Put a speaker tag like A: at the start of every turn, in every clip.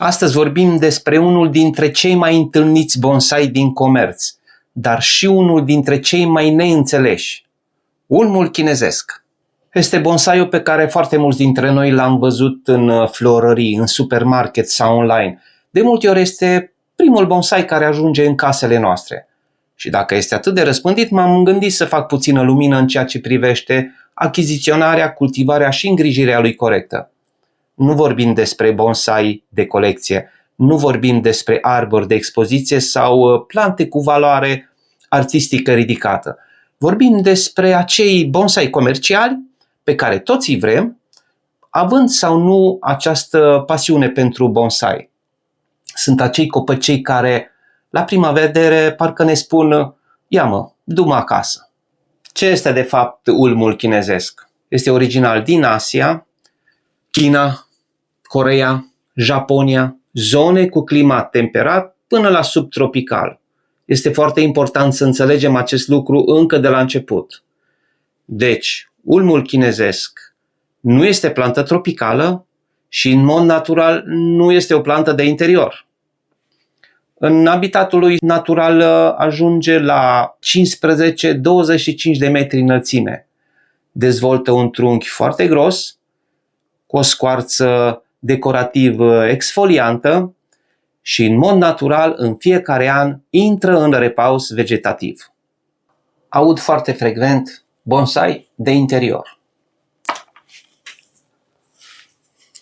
A: Astăzi vorbim despre unul dintre cei mai întâlniți bonsai din comerț, dar și unul dintre cei mai neînțeleși, ulmul chinezesc. Este bonsaiul pe care foarte mulți dintre noi l-am văzut în florării, în supermarket sau online. De multe ori este primul bonsai care ajunge în casele noastre. Și dacă este atât de răspândit, m-am gândit să fac puțină lumină în ceea ce privește achiziționarea, cultivarea și îngrijirea lui corectă. Nu vorbim despre bonsai de colecție, nu vorbim despre arbori de expoziție sau plante cu valoare artistică ridicată. Vorbim despre acei bonsai comerciali pe care toți îi vrem, având sau nu această pasiune pentru bonsai. Sunt acei copăcei care, la prima vedere, parcă ne spun: ia-mă, du-mă acasă. Ce este de fapt ulmul chinezesc? Este original din Asia, China, Coreea, Japonia, zone cu climat temperat până la subtropical. Este foarte important să înțelegem acest lucru încă de la început. Deci, ulmul chinezesc nu este plantă tropicală și în mod natural nu este o plantă de interior. În habitatul lui natural ajunge la 15-25 de metri înălțime. Dezvoltă un trunchi foarte gros, cu o scoarță decorativ exfoliantă și în mod natural în fiecare an intră în repaus vegetativ. Aud foarte frecvent bonsai de interior.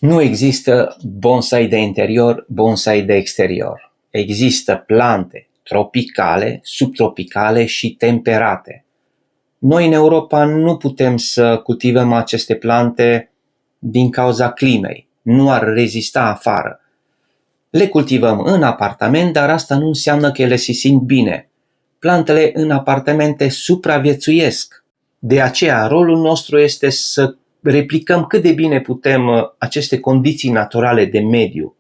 A: Nu există bonsai de interior, bonsai de exterior. Există plante tropicale, subtropicale și temperate. Noi în Europa nu putem să cultivăm aceste plante din cauza climei. Nu ar rezista afară. Le cultivăm în apartament, dar asta nu înseamnă că ele se simt bine. Plantele în apartamente supraviețuiesc. De aceea, rolul nostru este să replicăm cât de bine putem aceste condiții naturale de mediu,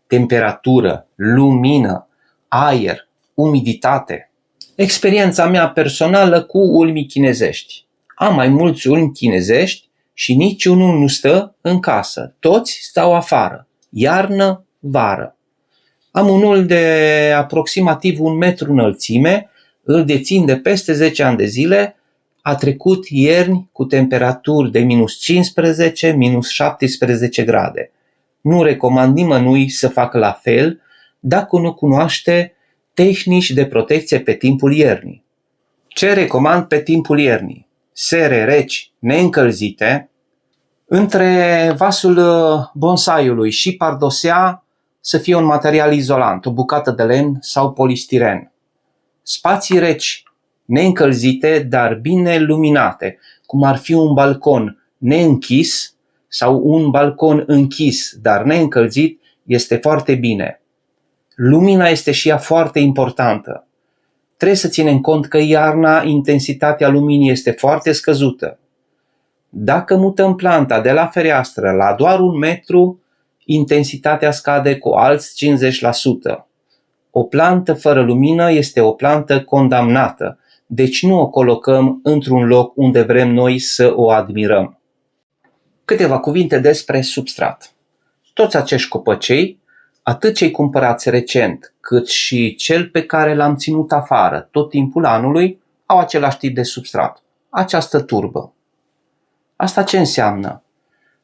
A: temperatură, lumină, aer, umiditate. Experiența mea personală cu ulmii chinezești. Am mai mulți ulmi chinezești și niciunul nu stă în casă. Toți stau afară, iarnă, vară. Am unul de aproximativ 1 metru înălțime, îl dețin de peste 10 ani de zile, a trecut ierni cu temperaturi de minus 15, minus 17 grade. Nu recomand nimănui să facă la fel dacă nu cunoaște tehnici de protecție pe timpul iernii. Ce recomand pe timpul iernii? Sere reci, neîncălzite. Între vasul bonsaiului și pardosea să fie un material izolant, o bucată de lemn sau polistiren. Spații reci, neîncălzite, dar bine luminate, cum ar fi un balcon neînchis sau un balcon închis, dar neîncălzit, este foarte bine. Lumina este și ea foarte importantă. Trebuie să ținem cont că iarna intensitatea luminii este foarte scăzută. Dacă mutăm planta de la fereastră la doar 1 metru, intensitatea scade cu alți 50%. O plantă fără lumină este o plantă condamnată, deci nu o colocăm într-un loc unde vrem noi să o admirăm. Câteva cuvinte despre substrat. Toți acești copăcei, atât cei cumpărați recent, cât și cel pe care l-am ținut afară tot timpul anului, au același tip de substrat, această turbă. Asta ce înseamnă?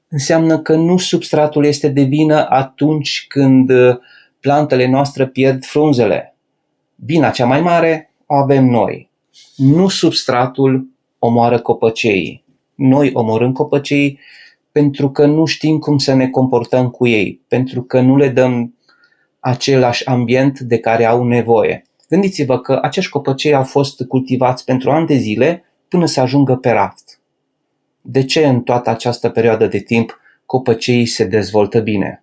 A: Înseamnă că nu substratul este de vină atunci când plantele noastre pierd frunzele. Vina cea mai mare o avem noi. Nu substratul omoară copăceii. Noi omorâm copăceii pentru că nu știm cum să ne comportăm cu ei, pentru că nu le dăm același ambient de care au nevoie. Gândiți-vă că acești copăcei au fost cultivați pentru ani de zile până să ajungă pe raft. De ce în toată această perioadă de timp copăceii se dezvoltă bine?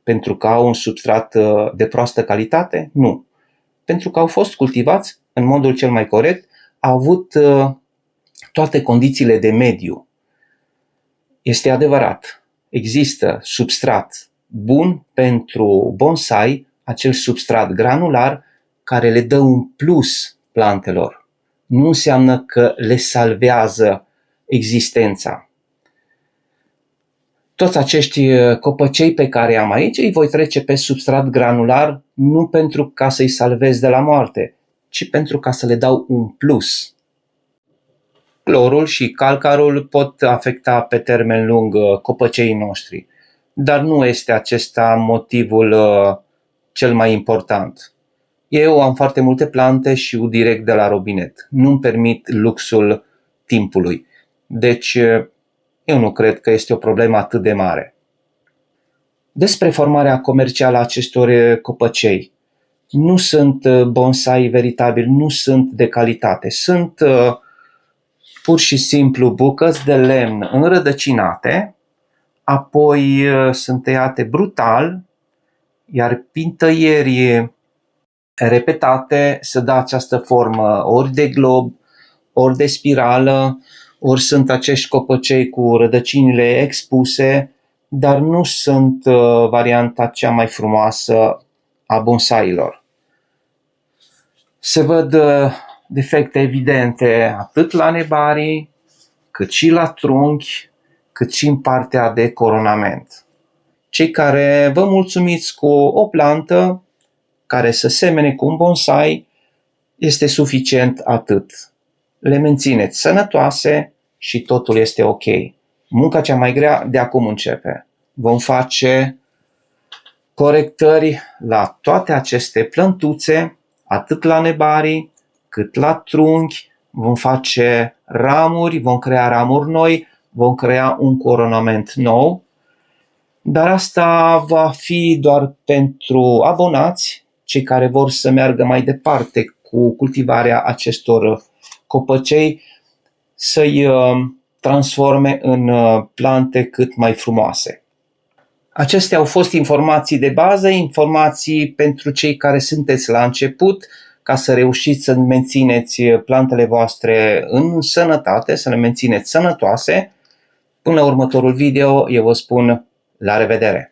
A: Pentru că au un substrat de proastă calitate? Nu. Pentru că au fost cultivați în modul cel mai corect, au avut toate condițiile de mediu. Este adevărat, există substrat bun pentru bonsai, acel substrat granular care le dă un plus plantelor. Nu înseamnă că le salvează existența. Toți acești copăcei pe care am aici îi voi trece pe substrat granular nu pentru ca să-i salvez de la moarte, ci pentru ca să le dau un plus. Clorul și calcarul pot afecta pe termen lung copăceii noștri, dar nu este acesta motivul cel mai important. Eu am foarte multe plante și u direct de la robinet. Nu-mi permit luxul timpului. Deci, eu nu cred că este o problemă atât de mare. Despre formarea comercială a acestor copăcei. Nu sunt bonsai veritabili, nu sunt de calitate. Sunt pur și simplu bucăți de lemn înrădăcinate, apoi sunt tăiate brutal, iar prin tăieri repetate se dă această formă ori de glob, ori de spirală, ori sunt acești copăcei cu rădăcinile expuse, dar nu sunt varianta cea mai frumoasă a bonsailor. Se văd defecte evidente atât la nebarii, cât și la trunchi, cât și în partea de coronament. Cei care vă mulțumiți cu o plantă care să semene cu un bonsai, este suficient atât. Le mențineți sănătoase și totul este ok. Munca cea mai grea de acum începe. Vom face corectări la toate aceste plântuțe, atât la nebarii, cât la trunchi, vom face ramuri, vom crea ramuri noi, vom crea un coronament nou, dar asta va fi doar pentru abonați, cei care vor să meargă mai departe cu cultivarea acestor copăcei, să-i transforme în plante cât mai frumoase. Acestea au fost informații de bază, informații pentru cei care sunteți la început, ca să reușiți să mențineți plantele voastre în sănătate, să le mențineți sănătoase. Până la următorul video, eu vă spun la revedere!